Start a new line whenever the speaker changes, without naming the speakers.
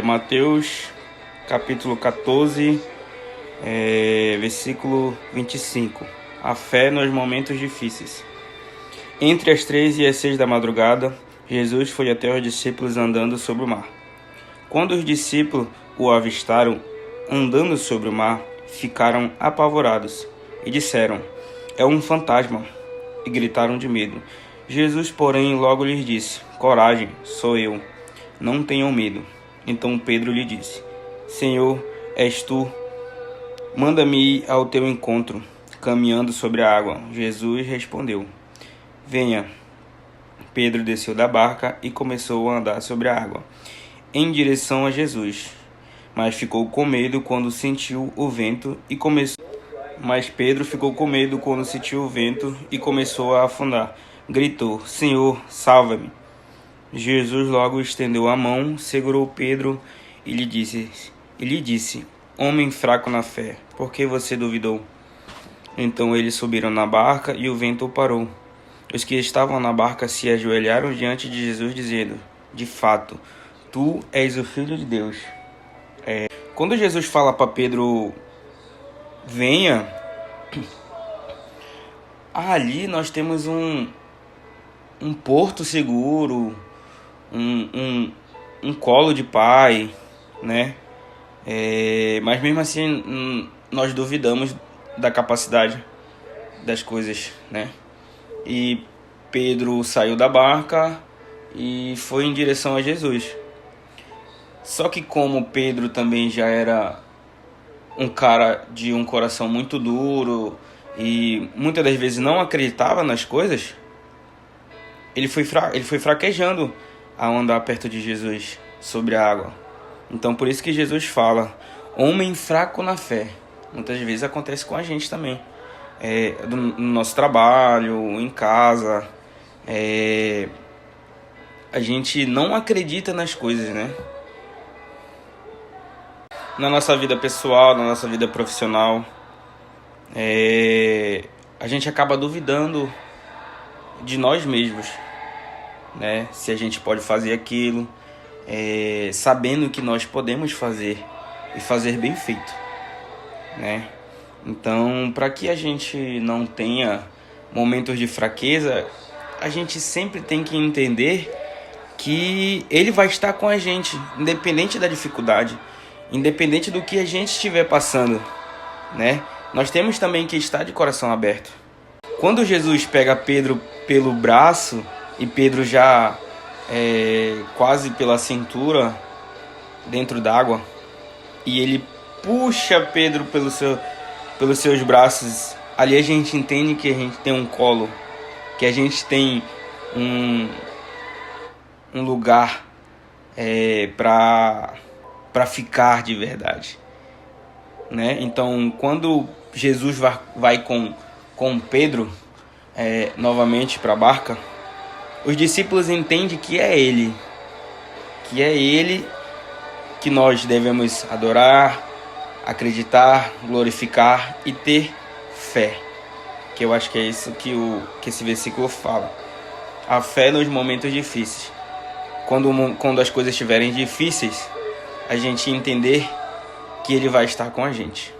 Mateus capítulo 14, versículo 25. A fé nos momentos difíceis. Entre as 3 e as 6 da madrugada, Jesus foi até os discípulos andando sobre o mar. Quando os discípulos o avistaram andando sobre o mar, ficaram apavorados e disseram: "É um fantasma!" e gritaram de medo. Jesus, porém, logo lhes disse: "Coragem, sou eu, não tenham medo." Então Pedro lhe disse: "Senhor, és tu? Manda-me ir ao teu encontro, caminhando sobre a água." Jesus respondeu: "Venha." Pedro desceu da barca e começou a andar sobre a água, em direção a Jesus. Mas ficou com medo quando sentiu o vento e começou. Mas Pedro ficou com medo quando sentiu o vento e começou a afundar. Gritou: "Senhor, salva-me." Jesus logo estendeu a mão, segurou Pedro e lhe disse: "Homem fraco na fé, por que você duvidou?" Então eles subiram na barca e o vento parou. Os que estavam na barca se ajoelharam diante de Jesus, dizendo: "De fato, tu és o Filho de Deus." Quando Jesus fala para Pedro: "Venha", ali nós temos um porto seguro, um colo de pai, né? Mas mesmo assim nós duvidamos da capacidade das coisas, né? E Pedro saiu da barca e foi em direção a Jesus. Só que como Pedro também já era um cara de um coração muito duro e muitas das vezes não acreditava nas coisas, ele foi fraquejando ao andar perto de Jesus sobre a água. Então por isso que Jesus fala: homem fraco na fé. Muitas vezes acontece com a gente também, no nosso trabalho, em casa, a gente não acredita nas coisas, né? Na nossa vida pessoal, na nossa vida profissional, a gente acaba duvidando de nós mesmos, né? Se a gente pode fazer aquilo, sabendo que nós podemos fazer e fazer bem feito, né? Então, para que a gente não tenha momentos de fraqueza, a gente sempre tem que entender que Ele vai estar com a gente, independente da dificuldade, independente do que a gente estiver passando, né? Nós temos também que estar de coração aberto. Quando Jesus pega Pedro pelo braço e Pedro já quase pela cintura dentro d'água, e ele puxa Pedro pelos seus braços, ali a gente entende que a gente tem um colo, que a gente tem um lugar para ficar de verdade, né? Então, quando Jesus vai com Pedro novamente para a barca, os discípulos entendem que é Ele que nós devemos adorar, acreditar, glorificar e ter fé. Que eu acho que é isso que esse versículo fala. A fé nos momentos difíceis. Quando as coisas estiverem difíceis, a gente entender que Ele vai estar com a gente.